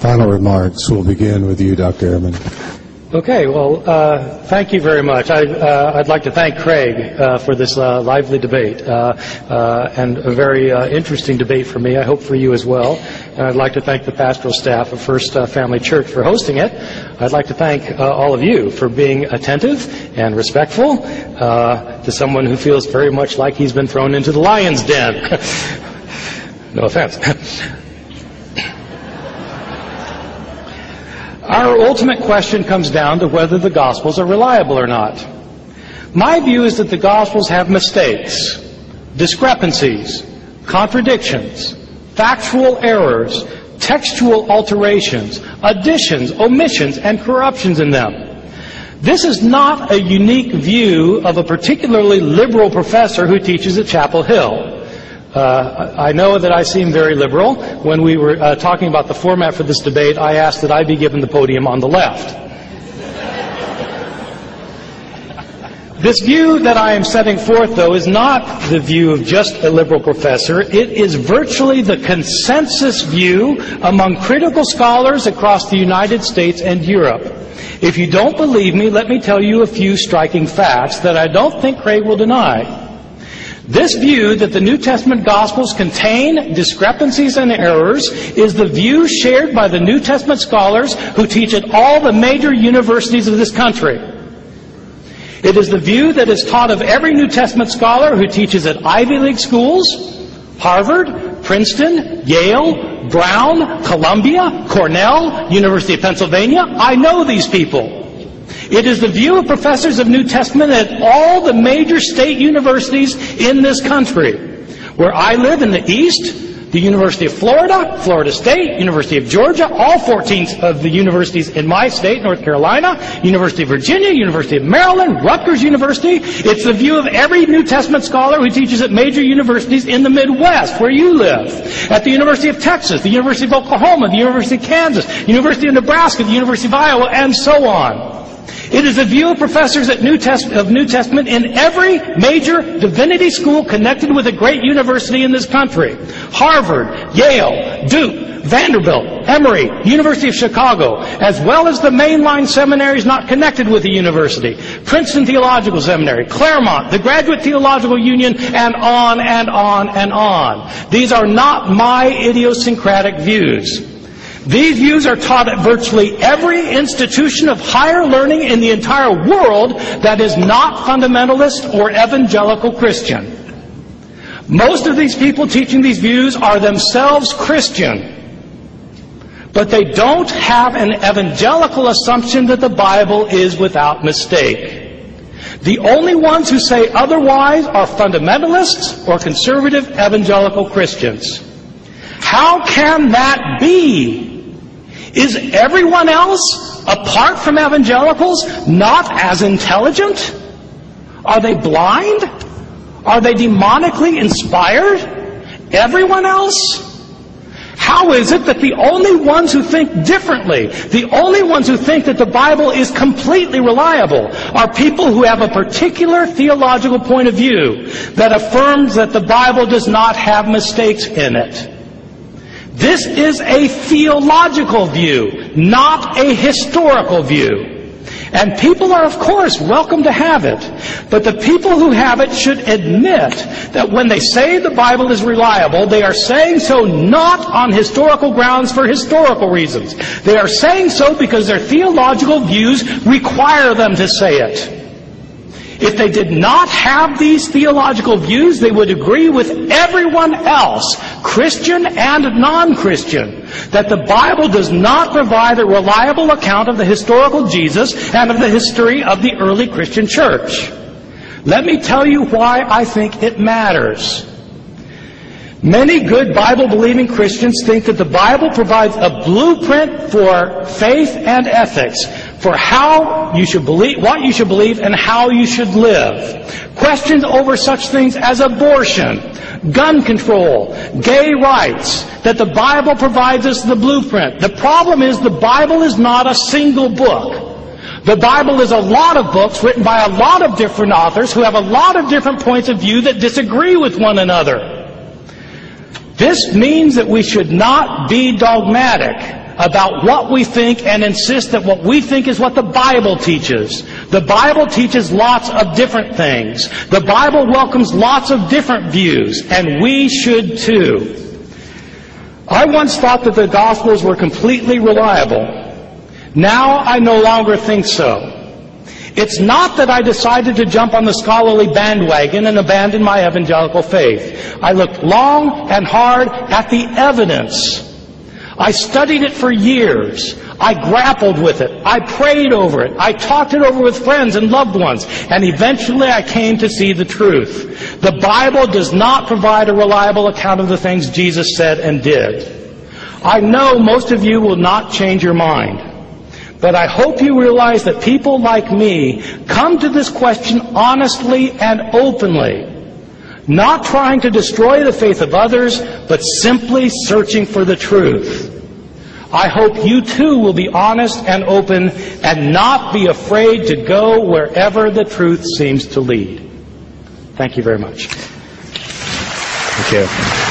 final remarks will begin with you, Dr. Ehrman. Okay, well, thank you very much. I'd like to thank Craig for this lively debate, and a very interesting debate for me, I hope for you as well. And I'd like to thank the pastoral staff of First Family Church for hosting it. I'd like to thank all of you for being attentive and respectful to someone who feels very much like he's been thrown into the lion's den. No offense. Our ultimate question comes down to whether the Gospels are reliable or not. My view is that the Gospels have mistakes, discrepancies, contradictions, factual errors, textual alterations, additions, omissions, and corruptions in them. This is not a unique view of a particularly liberal professor who teaches at Chapel Hill. I know that I seem very liberal. When we were talking about the format for this debate, I asked that I be given the podium on the left. This view that I am setting forth, though, is not the view of just a liberal professor. It is virtually the consensus view among critical scholars across the United States and Europe. If you don't believe me, let me tell you a few striking facts that I don't think Craig will deny. This view that the New Testament Gospels contain discrepancies and errors is the view shared by the New Testament scholars who teach at all the major universities of this country. It is the view that is taught of every New Testament scholar who teaches at Ivy League schools, Harvard, Princeton, Yale, Brown, Columbia, Cornell, University of Pennsylvania. I know these people. It is the view of professors of New Testament at all the major state universities in this country. Where I live in the East, the University of Florida, Florida State, University of Georgia, all 14 of the universities in my state, North Carolina, University of Virginia, University of Maryland, Rutgers University. It's the view of every New Testament scholar who teaches at major universities in the Midwest, where you live. At the University of Texas, the University of Oklahoma, the University of Kansas, University of Nebraska, the University of Iowa, and so on. It is the view of professors of New Testament in every major divinity school connected with a great university in this country. Harvard, Yale, Duke, Vanderbilt, Emory, University of Chicago, as well as the mainline seminaries not connected with the university. Princeton Theological Seminary, Claremont, the Graduate Theological Union, and on and on and on. These are not my idiosyncratic views. These views are taught at virtually every institution of higher learning in the entire world that is not fundamentalist or evangelical Christian. Most of these people teaching these views are themselves Christian, but they don't have an evangelical assumption that the Bible is without mistake. The only ones who say otherwise are fundamentalists or conservative evangelical Christians. How can that be? Is everyone else, apart from evangelicals, not as intelligent? Are they blind? Are they demonically inspired? Everyone else? How is it that the only ones who think differently, the only ones who think that the Bible is completely reliable, are people who have a particular theological point of view that affirms that the Bible does not have mistakes in it? This is a theological view, not a historical view. And people are, of course, welcome to have it. But the people who have it should admit that when they say the Bible is reliable, they are saying so not on historical grounds for historical reasons. They are saying so because their theological views require them to say it. If they did not have these theological views, they would agree with everyone else, Christian and non-Christian, that the Bible does not provide a reliable account of the historical Jesus and of the history of the early Christian church. Let me tell you why I think it matters. Many good Bible-believing Christians think that the Bible provides a blueprint for faith and ethics, for how you should believe, what you should believe, and how you should live. Questions over such things as abortion, gun control, gay rights, that the Bible provides us the blueprint. The problem is the Bible is not a single book. The Bible is a lot of books written by a lot of different authors who have a lot of different points of view that disagree with one another. This means that we should not be dogmatic. about what we think and insist that what we think is what the Bible teaches. The Bible teaches lots of different things. The Bible welcomes lots of different views, and we should too. I once thought that the Gospels were completely reliable. Now I no longer think so. It's not that I decided to jump on the scholarly bandwagon and abandon my evangelical faith. I looked long and hard at the evidence. I studied it for years. I grappled with it. I prayed over it. I talked it over with friends and loved ones. And eventually I came to see the truth. The Bible does not provide a reliable account of the things Jesus said and did. I know most of you will not change your mind. But I hope you realize that people like me come to this question honestly and openly, not trying to destroy the faith of others, but simply searching for the truth. I hope you too will be honest and open and not be afraid to go wherever the truth seems to lead. Thank you very much. Thank you.